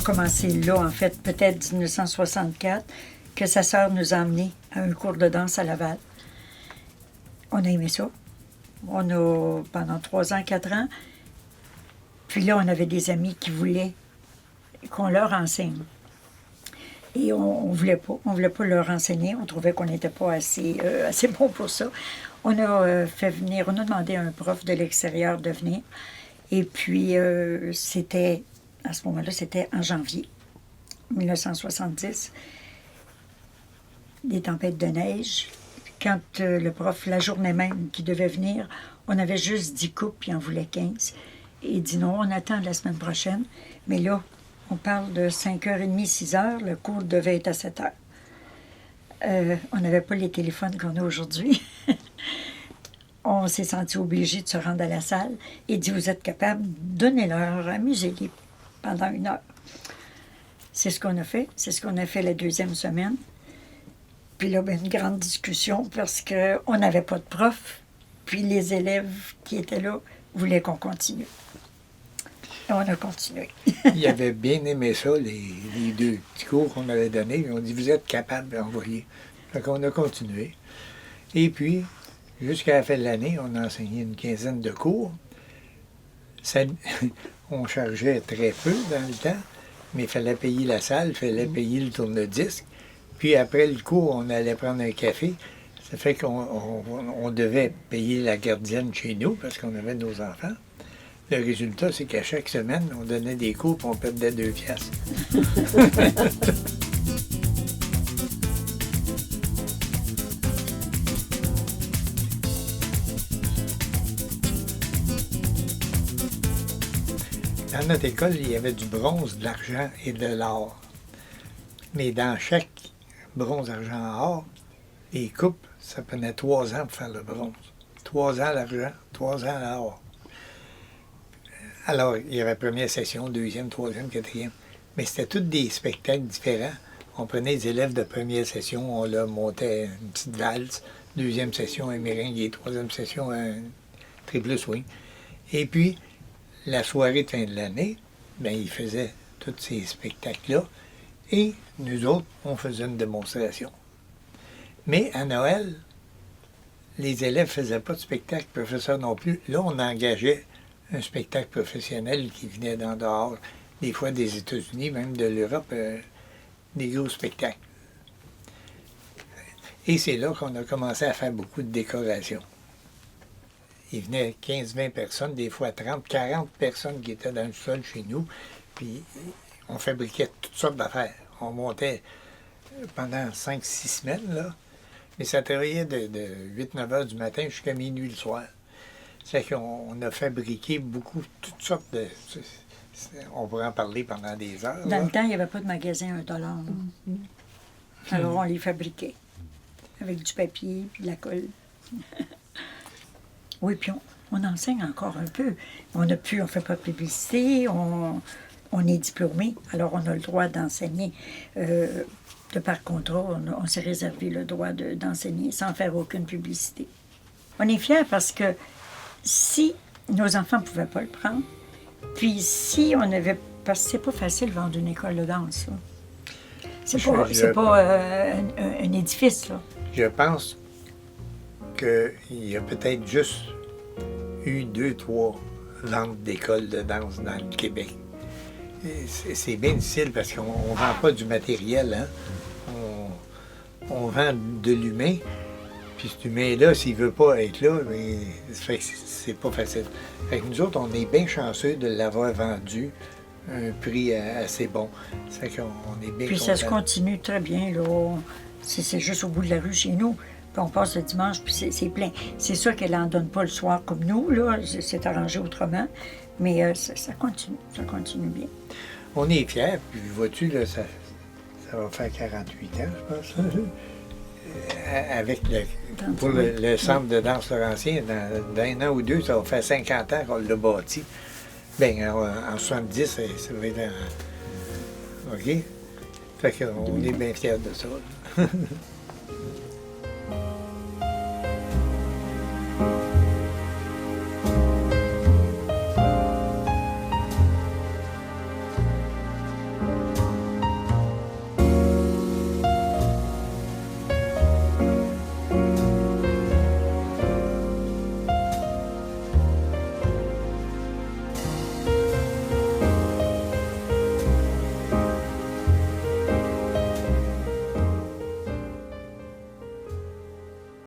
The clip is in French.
commencé là, en fait, peut-être 1964, que sa sœur nous a emmenés à un cours de danse à Laval. On a aimé ça. On a, pendant 3 ans, 4 ans. Puis là, on avait des amis qui voulaient qu'on leur enseigne. Et on ne voulait pas. On voulait pas leur enseigner. On trouvait qu'on n'était pas assez bon pour ça. On a fait venir, on a demandé à un prof de l'extérieur de venir. Et puis, c'était, à ce moment-là, c'était en janvier 1970. Des tempêtes de neige. Quand le prof, la journée même qui devait venir, on avait juste 10 coupes, puis il en voulait 15. Et il dit non, on attend la semaine prochaine. Mais là, on parle de 5h30, 6h. Le cours devait être à 7h. On n'avait pas les téléphones qu'on a aujourd'hui. On s'est senti obligé de se rendre à la salle. Il dit, vous êtes capable, donnez-leur, amusez-les pendant 1 heure. C'est ce qu'on a fait. C'est ce qu'on a fait la 2e semaine. Puis là, ben, une grande discussion parce qu'on n'avait pas de prof. Puis les élèves qui étaient là voulaient qu'on continue. Et on a continué. Ils avaient bien aimé ça, les 2 petits cours qu'on avait donnés. Ils ont dit, vous êtes capable d'envoyer. Fait qu'on a continué. Et puis, jusqu'à la fin de l'année, on a enseigné une 15aine de cours. Ça, on chargeait très peu dans le temps, mais il fallait payer la salle, il fallait payer le tourne-disque. Puis après le cours, on allait prendre un café. Ça fait qu'on devait payer la gardienne chez nous parce qu'on avait nos enfants. Le résultat, c'est qu'à chaque semaine, on donnait des cours et on perdait 2 piastres. Dans notre école, il y avait du bronze, de l'argent et de l'or. Mais dans chaque bronze, argent, or, les coupes, ça prenait 3 ans pour faire le bronze. 3 ans l'argent, 3 ans l'or. Alors, il y avait première session, 2e, 3e, 4e. Mais c'était tous des spectacles différents. On prenait les élèves de première session, on leur montait une petite valse. 2e session, un merengue. 3e session, un triple swing. Et puis, la soirée de fin de l'année, bien, ils faisaient tous ces spectacles-là. Et nous autres, on faisait une démonstration. Mais à Noël, les élèves ne faisaient pas de spectacle, le professeur non plus. Là, on engageait un spectacle professionnel qui venait d'en dehors, des fois des États-Unis, même de l'Europe, des gros spectacles. Et c'est là qu'on a commencé à faire beaucoup de décorations. Il venait 15-20 personnes, des fois 30, 40 personnes qui étaient dans le sol chez nous, puis on fabriquait toutes sortes d'affaires. On montait pendant 5-6 semaines, là, mais ça travaillait de 8-9 heures du matin jusqu'à minuit le soir. C'est qu'on a fabriqué beaucoup, toutes sortes de... On pourrait en parler pendant des heures. Dans le temps, il n'y avait pas de magasin à $1. Alors, on les fabriquait avec du papier puis de la colle. Oui, puis on enseigne encore un peu. On ne fait pas de publicité, on est diplômé, alors on a le droit d'enseigner. De par contrat, on s'est réservé le droit d'enseigner sans faire aucune publicité. On est fiers parce que si nos enfants ne pouvaient pas le prendre, puis si on avait... Parce que c'est pas facile de vendre une école de danse, là. C'est pas un édifice, là. Je pense qu'il y a peut-être juste eu 2-3 ventes d'écoles de danse dans le Québec. C'est bien difficile parce qu'on ne vend pas du matériel, hein? On vend de l'humain. Puis cet humain-là, s'il ne veut pas être là, mais c'est pas facile. Fait que nous autres, on est bien chanceux de l'avoir vendu à un prix assez bon. Ça fait qu'on est bien Puis content. ça se continue très bien, là. C'est juste au bout de la rue chez nous. Puis on passe le dimanche, puis c'est plein. C'est sûr qu'elle n'en donne pas le soir comme nous, là. C'est arrangé autrement. Mais ça continue bien. On est fiers, puis vois-tu, là, ça va faire 48 ans, je pense. Avec pour le centre de danse Laurentien, dans 1 an ou 2, ça va faire 50 ans qu'on l'a bâti. Bien, en 70, ça va être OK? Fait qu'on est bien fiers de ça.